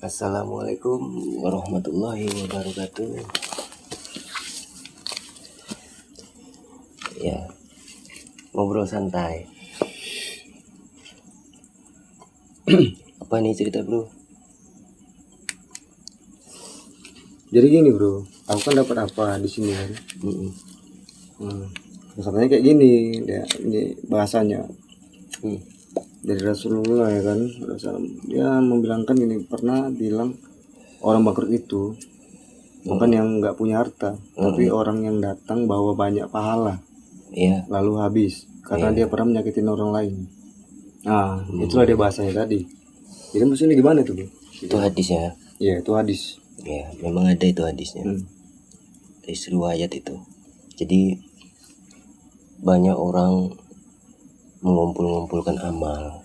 Assalamualaikum warahmatullahi wabarakatuh. Ya, ngobrol santai. Apa nih cerita, bro? Jadi gini bro, aku kan dapat apa di sini kan? Masalahnya kayak gini, ini bahasanya dari Rasulullah ya kan, dia membilangkan gini, pernah bilang orang bangkrut itu bukan yang nggak punya harta, tapi orang yang datang bawa banyak pahala, lalu habis karena dia pernah menyakitin orang lain. Nah, itulah dia bahasanya tadi. Jadi maksudnya gimana tuh bro? Itu hadisnya. Iya, itu hadis. Ya, memang ada itu hadisnya. Hadis riwayat itu. Jadi banyak orang mengumpulkan amal.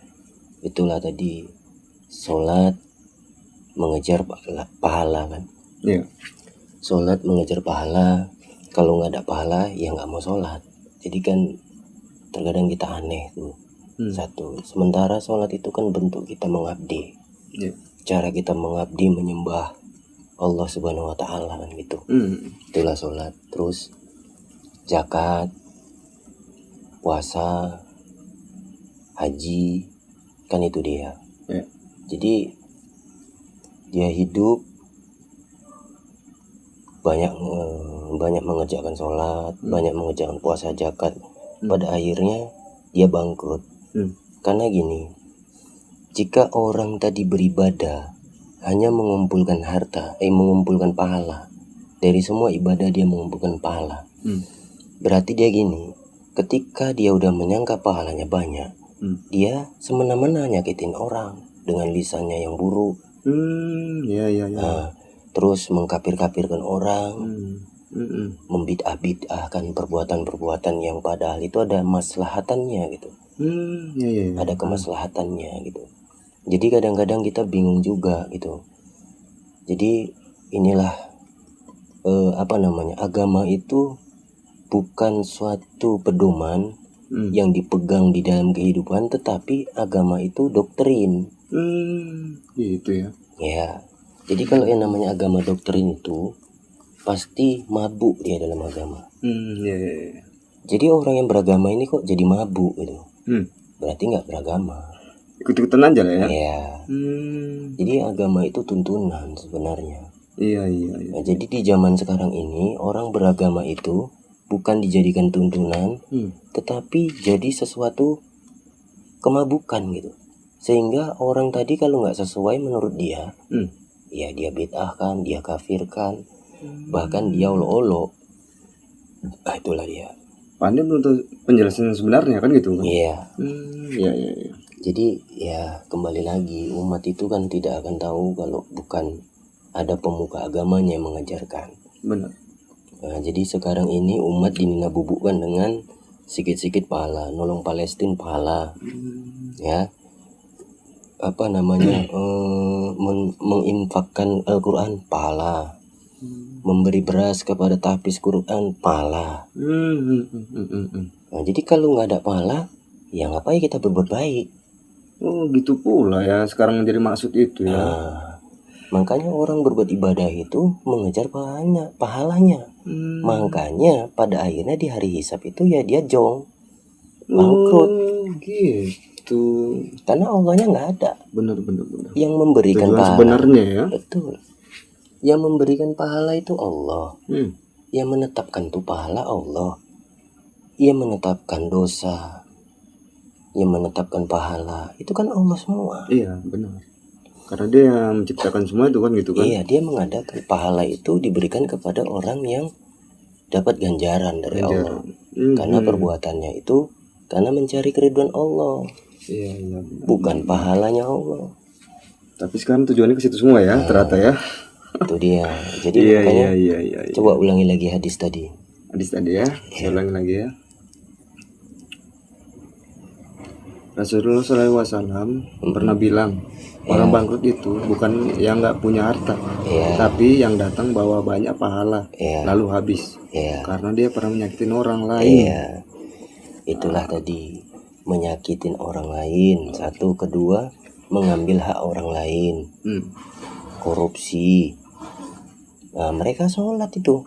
Itulah tadi sholat mengejar pahala kan. Iya. Sholat mengejar pahala. Kalau nggak ada pahala ya nggak mau sholat. Jadi kan terkadang kita aneh tuh. Satu, sementara sholat itu kan bentuk kita mengabdi. Cara kita mengabdi menyembah Allah Subhanahu wa Ta'ala kan gitu. Itulah sholat. Terus zakat, puasa, haji, kan itu dia. Jadi dia hidup banyak mengerjakan sholat, banyak mengerjakan puasa, zakat. Pada akhirnya dia bangkrut. Karena gini, jika orang tadi beribadah hanya mengumpulkan harta, mengumpulkan pahala, dari semua ibadah dia mengumpulkan pahala. Berarti dia gini, ketika dia udah menyangka pahalanya banyak, dia semena-mena nyakitin orang dengan lisannya yang buruk. Nah, terus mengkafir-kafirkan orang, membid'ah-bid'ahkan perbuatan-perbuatan yang padahal itu ada maslahatannya gitu. Ada kemaslahatannya gitu. Jadi kadang-kadang kita bingung juga gitu. Jadi inilah agama itu bukan suatu pedoman yang dipegang di dalam kehidupan, tetapi agama itu doktrin. Gitu ya. Ya. Jadi kalau yang namanya agama doktrin itu pasti mabuk dia dalam agama. Jadi orang yang beragama ini kok jadi mabuk gitu. Berarti nggak beragama. Ikut-ikutan aja lah ya. Iya. Jadi agama itu tuntunan sebenarnya. Iya. Nah, jadi di zaman sekarang ini orang beragama itu bukan dijadikan tuntunan, tetapi jadi sesuatu kemabukan gitu. Sehingga orang tadi kalau nggak sesuai menurut dia, ya dia bid'ahkan, dia kafirkan, bahkan dia olo-olo. Nah, itulah dia. Pandai belum tahu penjelasan sebenarnya kan gitu kan? Iya. Iya. Jadi ya kembali lagi, umat itu kan tidak akan tahu kalau bukan ada pemuka agamanya yang mengajarkan. Benar. Nah, jadi sekarang ini umat dinabubukkan dengan sikit-sikit pahala, nolong Palestina pahala, ya, menginfakkan Al-Quran pahala, memberi beras kepada tahfiz Quran pahala. Nah, jadi kalau nggak ada pahala, ya ngapain kita berbuat baik? Oh gitu pula ya sekarang menjadi maksud itu ya. Makanya orang berbuat ibadah itu mengejar pahalanya. Makanya pada akhirnya di hari hisab itu ya dia jong, bangkrut. Gitu. Karena Allahnya nggak ada. Benar. Yang memberikan tujuan pahala sebenarnya ya. Betul. Yang memberikan pahala itu Allah. Yang menetapkan itu pahala Allah. Yang menetapkan dosa, yang menetapkan pahala itu kan Allah semua. Iya benar. Karena dia yang menciptakan semua itu kan gitu kan. Iya, dia mengadakan pahala itu diberikan kepada orang yang dapat ganjaran dari Allah. Karena perbuatannya itu karena mencari keridhaan Allah. Iya. Bukan pahalanya Allah. Tapi sekarang tujuannya ke situ semua ya, ternyata ya. Itu dia. Jadi makanya coba ulangi lagi hadis tadi. Hadis tadi ya. Saya ulangi lagi ya. Rasulullah SAW pernah bilang orang bangkrut itu bukan yang nggak punya harta, tapi yang datang bawa banyak pahala, lalu habis, karena dia pernah menyakitin orang lain. Itulah tadi, menyakitin orang lain. Satu, kedua, mengambil hak orang lain. korupsi. Nah, mereka sholat itu.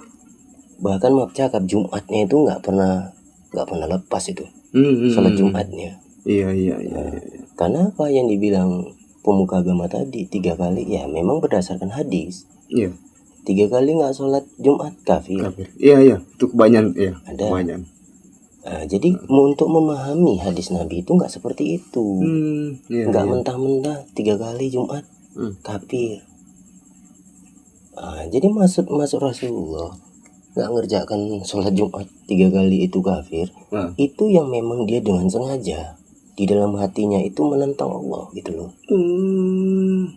Bahkan maaf cakap Jumatnya itu nggak pernah lepas itu. Sholat Jumatnya. Iya. Karena apa yang dibilang pemuka agama tadi 3 kali, ya memang berdasarkan hadis. Iya. 3 kali nggak sholat Jumat kafir. Iya. Itu kebanyakan. Iya. Ada. Kebanyakan. Nah, jadi untuk memahami hadis Nabi itu nggak seperti itu. Nggak mentah-mentah 3 kali Jumat kafir. Nah, jadi masuk Rasulullah nggak ngerjakan sholat Jumat 3 kali itu kafir. Itu yang memang dia dengan sengaja di dalam hatinya itu menentang Allah gitu loh.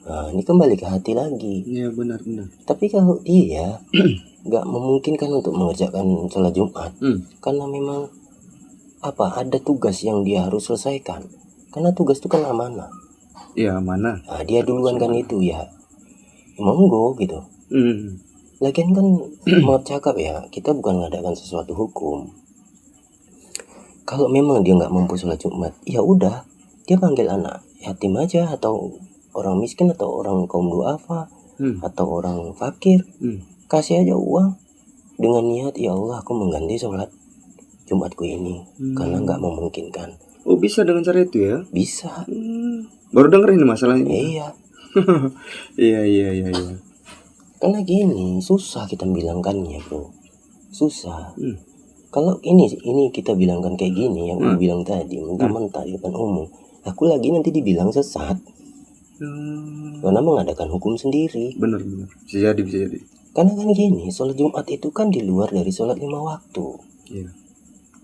Nah, ini kembali ke hati lagi. Iya, benar. Tapi kalau dia nggak memungkinkan untuk mengerjakan sholat Jumat karena memang ada tugas yang dia harus selesaikan. Karena tugas itu kan amanah. Iya, amanah. Nah, dia duluan kan itu ya monggo gitu. Lagian kan maaf cakap ya, kita bukan mengadakan sesuatu hukum. Kalau memang dia nggak mampu sholat Jumat, ya udah, dia panggil anak yatim aja, atau orang miskin, atau orang kaum duafa, atau orang fakir, kasih aja uang dengan niat, ya Allah aku mengganti sholat Jumatku ini karena nggak memungkinkan. Oh, bisa dengan cara itu ya? Bisa. Baru denger ini masalah ini. Iya. Iya. Karena gini, susah kita bilangkannya bro, susah. Kalau ini kita bilangkan kayak gini, yang aku bilang tadi, mentah-mentah di depan umum, aku lagi nanti dibilang sesat. Karena mengadakan hukum sendiri. Benar. Bisa jadi. Karena kan gini, sholat Jumat itu kan di luar dari sholat 5 waktu. Iya.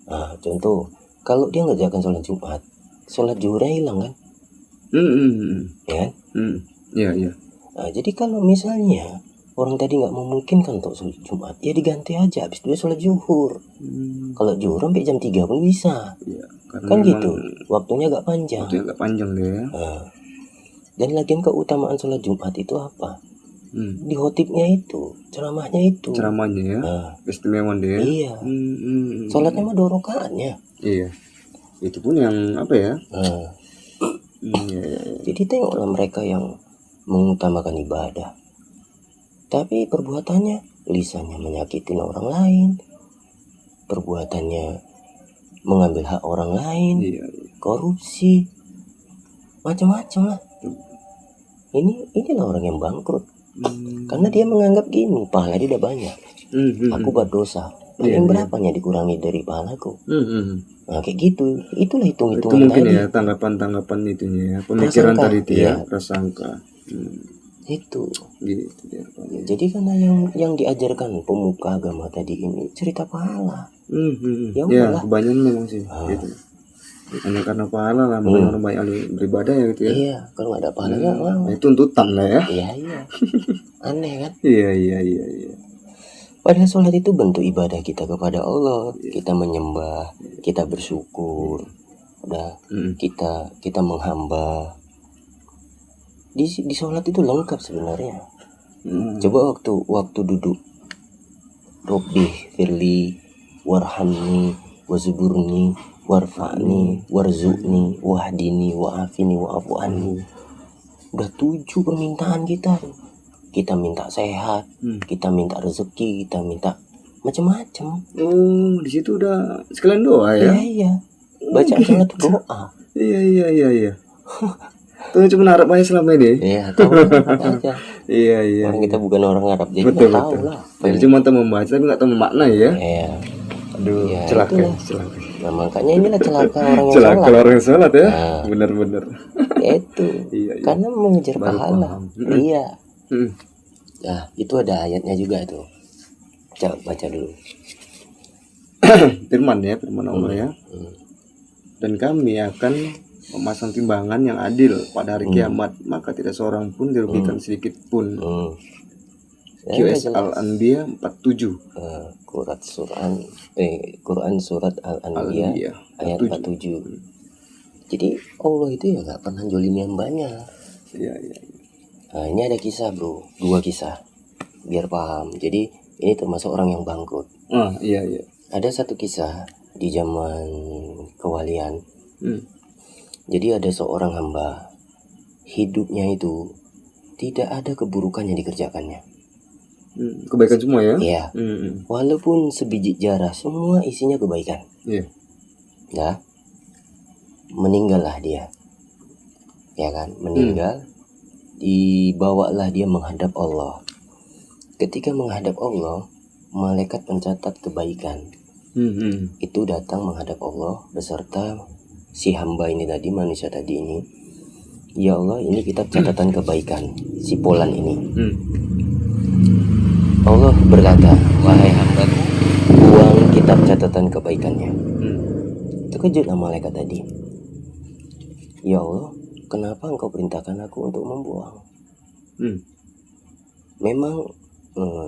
Nah, contoh, kalau dia ngerjakan sholat Jumat, sholat zuhurnya hilang kan? Ya kan? Iya. Nah, jadi kalau misalnya orang tadi nggak memungkinkan untuk sholat Jumat, ya diganti aja, habis itu sholat zuhur. Kalau zuhur sampai jam 3 pun bisa. Iya, Kan gitu, waktunya agak panjang. Deh ya. Nah, dan lagian keutamaan sholat Jumat itu apa? Di khotibnya itu, ceramahnya ya. Istimewaan deh ya. Iya. Sholatnya mah 2 rakaatnya. Iya. Itu pun yang apa ya? Iya. Jadi tengoklah mereka yang mengutamakan ibadah, tapi perbuatannya, lisannya menyakitin orang lain, perbuatannya mengambil hak orang lain, korupsi, macam-macam lah. Inilah orang yang bangkrut. Karena dia menganggap gini, pahala dia udah banyak, aku berdosa, paling berapanya dikurangi dari pahalaku. Nah kayak gitu, itulah hitung-hitungan itu mungkin tadi. Ya tanggapan itunya ya, pemikiran prasangka, tadi itu ya, prasangka. Itu gitu ya. Jadi karena yang diajarkan pemuka agama tadi ini cerita pahala. Ya kebanyakan memang sih gitu. Hanya karena pahala lah, makanya orang banyak beribadah ya gitu ya. Iya, kalau nggak ada pahalanya itu tuntutan lah ya. Iya. Aneh kan? Iya. Padahal sholat itu bentuk ibadah kita kepada Allah. Kita menyembah, kita bersyukur, kita menghamba. Di sholat itu lengkap sebenarnya. Coba waktu duduk, Robbi firli warhamni wazuburni warfa'ni warzuqni wahdini wa'afini wa'afu anni. Udah 7 permintaan kita. Kita minta sehat, kita minta rezeki, kita minta macam-macam. Di situ udah sekalian doa ya. Iya. Baca sholat doa. Iya. Tuh cuma Arab aja selama ini. Iya, tahu aja. Iya. Orang kita bukan orang Arab, jadi betul. Tahu lah. Jadi cuma tahu membaca tapi nggak tahu memaknai ya. Iya. Aduh, ya, celaka. Nah, makanya inilah celaka orang yang celaka sholat. Orang yang sholat ya. Bener. Itu. Iya. Karena mengejar baru pahala. Iya. Nah, itu ada ayatnya juga tuh. Coba baca dulu. Firman Allah ya. Dan kami akan memasang timbangan yang adil pada hari kiamat, maka tidak seorang pun dirugikan sedikit pun. QS Al-Anbiya 47. Quran surat Al-Anbiya ayat 47. Jadi Allah itu ya gak pernah jolimi hambanya. Iya. Nah ini ada kisah bro, 2 kisah biar paham. Jadi ini termasuk orang yang bangkrut. Iya. Ada satu kisah di zaman kewalian. Jadi ada seorang hamba, hidupnya itu tidak ada keburukan yang dikerjakannya. Kebaikan semua ya? Iya. Walaupun sebiji jarah, semua isinya kebaikan. Iya. Nah, meninggallah dia, ya kan? Meninggal, dibawalah dia menghadap Allah. Ketika menghadap Allah, malaikat pencatat kebaikan itu datang menghadap Allah beserta si hamba ini tadi, manusia tadi ini. Ya Allah, ini kitab catatan kebaikan si Polan ini. Allah berkata, wahai hambaku, buang kitab catatan kebaikannya. Terkejutlah malaikat tadi. Ya Allah, kenapa engkau perintahkan aku untuk membuang? Memang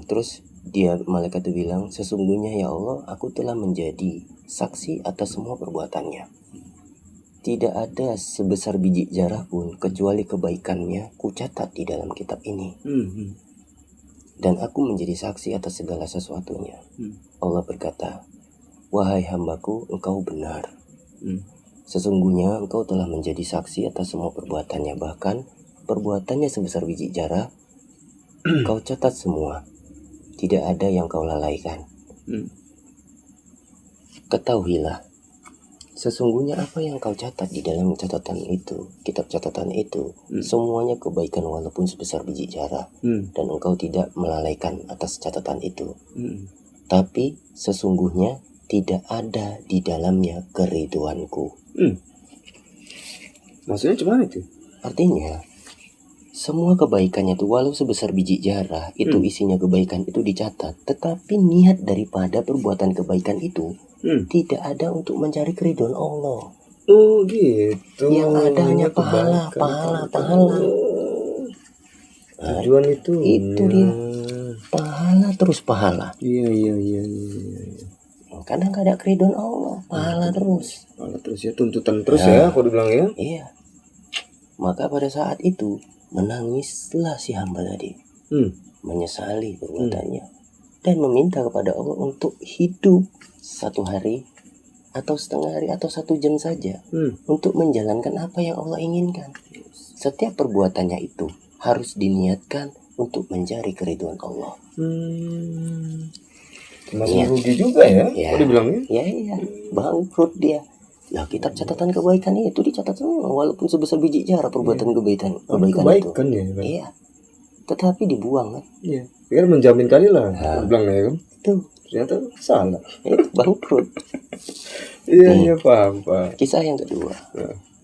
terus dia malaikat itu bilang, sesungguhnya ya Allah, aku telah menjadi saksi atas semua perbuatannya. Tidak ada sebesar biji jarah pun kecuali kebaikannya kucatat di dalam kitab ini. Dan aku menjadi saksi atas segala sesuatunya. Allah berkata, wahai hambaku, engkau benar. Sesungguhnya engkau telah menjadi saksi atas semua perbuatannya. Bahkan perbuatannya sebesar biji jarah kau catat semua. Tidak ada yang kau lalaikan. Ketahuilah, sesungguhnya apa yang kau catat di dalam catatan itu, kitab catatan itu, semuanya kebaikan walaupun sebesar biji jarah. Dan engkau tidak melalaikan atas catatan itu. Tapi sesungguhnya tidak ada di dalamnya keriduanku. Maksudnya cuman itu? Artinya, semua kebaikannya itu walau sebesar biji jarah, itu isinya kebaikan itu dicatat. Tetapi niat daripada perbuatan kebaikan itu tidak ada untuk mencari keridhaan Allah. Oh gitu. Yang ada hanya pahala. Tujuan itu dia. Pahala terus pahala. Iya. Kadang gak ada keridhaan Allah, pahala terus. Pahala terus ya, tuntutan terus ya, aku dibilang ya. Iya. Maka pada saat itu menangislah si hamba tadi, menyesali perbuatannya dan meminta kepada Allah untuk hidup 1 hari atau setengah hari atau 1 jam saja untuk menjalankan apa yang Allah inginkan. Setiap perbuatannya itu harus diniatkan untuk mencari keridhaan Allah. Masih rugi juga ya? Ya. Aku dibilangnya? Iya, bangkrut dia. Lah kitab catatan kebaikan itu dicatat semua walaupun sebesar biji jarah perbuatan kebaikan itu. Ya, kan? Iya. Tetapi dibuang kan? Iya. Biar menjamin kali lah. Bilang ya kan? Itu ternyata salah. Itu bangkrut. Iya, paham. Kisah yang kedua.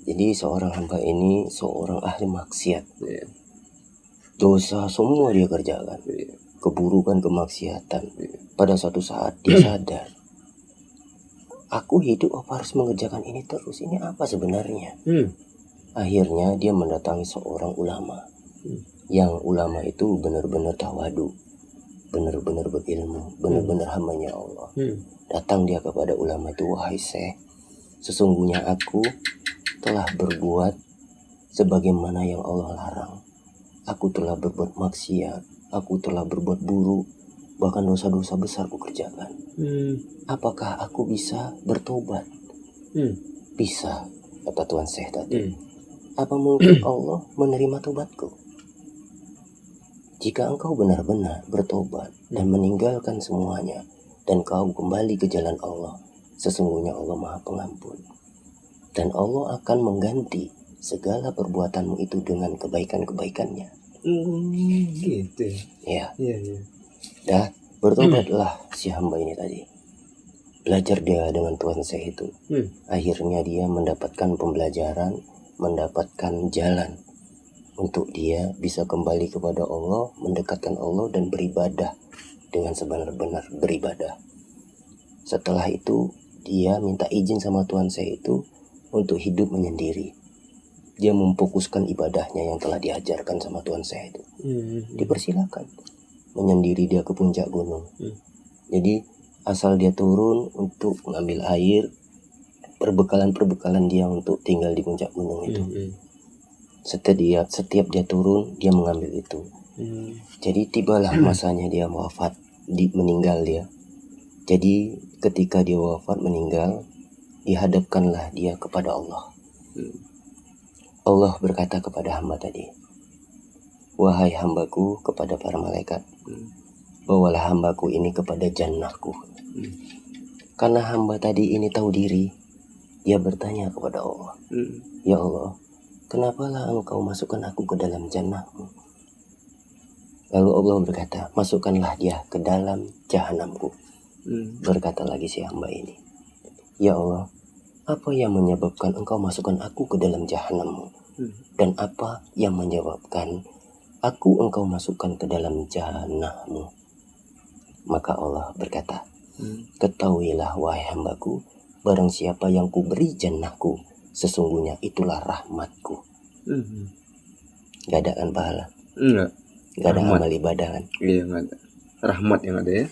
Jadi seorang hamba ini seorang ahli maksiat. Dosa semua dia kerjakan. Keburukan, kemaksiatan. Pada suatu saat dia sadar, aku hidup apa harus mengerjakan ini terus? Ini apa sebenarnya? Akhirnya dia mendatangi seorang ulama. Yang ulama itu benar-benar tawadu, benar-benar berilmu, benar-benar hambanya Allah. Datang dia kepada ulama itu, wahai Syekh, sesungguhnya aku telah berbuat sebagaimana yang Allah larang. Aku telah berbuat maksiat, aku telah berbuat buruk, bahkan dosa-dosa besar ku kerjakan. Apakah aku bisa bertobat? Bisa, kata Tuan Syekh tadi. Apa mungkin Allah menerima tobatku? Jika engkau benar-benar bertobat dan meninggalkan semuanya, dan kau kembali ke jalan Allah, sesungguhnya Allah Maha Pengampun. Dan Allah akan mengganti segala perbuatanmu itu dengan kebaikan-kebaikannya. Gitu ya. Iya. Dah, bertobatlah si hamba ini tadi. Belajar dia dengan Tuhan Syekh itu. Akhirnya dia mendapatkan pembelajaran, mendapatkan jalan untuk dia bisa kembali kepada Allah, mendekatkan Allah dan beribadah dengan sebenar-benar beribadah. Setelah itu dia minta izin sama Tuhan Syekh itu untuk hidup menyendiri. Dia memfokuskan ibadahnya yang telah diajarkan sama Tuhan Syekh itu. Dipersilakan menyendiri dia ke puncak gunung. Jadi asal dia turun untuk mengambil air, perbekalan dia untuk tinggal di puncak gunung itu. Setiap dia turun, dia mengambil itu. Jadi tibalah masanya dia wafat, meninggal dia. Jadi ketika dia wafat meninggal, dihadapkanlah dia kepada Allah. Allah berkata kepada hamba tadi, wahai hambaku kepada para malaikat, bawalah hambaku ini kepada jannahku. Karena hamba tadi ini tahu diri, dia bertanya kepada Allah, ya Allah, kenapalah engkau masukkan aku ke dalam jannahmu? Lalu Allah berkata, masukkanlah dia ke dalam jahanamku. Berkata lagi si hamba ini, ya Allah, apa yang menyebabkan engkau masukkan aku ke dalam jahanammu? Dan apa yang menyebabkan engkau masukkan ke dalam jannahmu? Maka Allah berkata, ketahuilah wahai hambaku, barang siapa yang kuberi jannahku, sesungguhnya itulah rahmatku. Gak ada kan pahala? Enggak. Gak ada Rahmat. amal ibadah kan? Iya, enggak ada. Rahmat yang ada ya.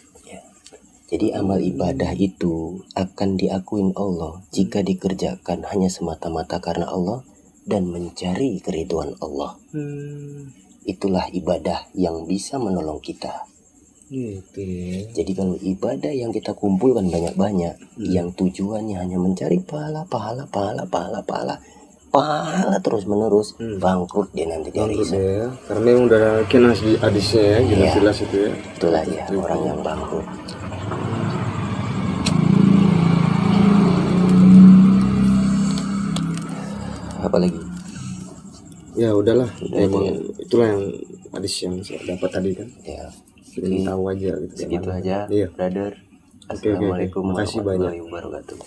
Jadi amal ibadah itu akan diakuin Allah jika dikerjakan hanya semata-mata karena Allah dan mencari keridhaan Allah. Itulah ibadah yang bisa menolong kita. Gitu ya. Jadi kalau ibadah yang kita kumpulkan banyak-banyak, yang tujuannya hanya mencari pahala terus menerus, bangkrut dia nanti dari Bangkrut ya. Karena yang udah kena hadisnya ya, jelas-jelas itu ya. Itulah ya orang yang bangkrut. Apa lagi? Ya udahlah. ya. Emang itulah yang hadis yang saya dapat tadi kan. Ya. Ingin tahu aja gitu. Segitu aja, Iya. brother. Oke. Assalamualaikum Makasih warahmatullahi wabarakatuh.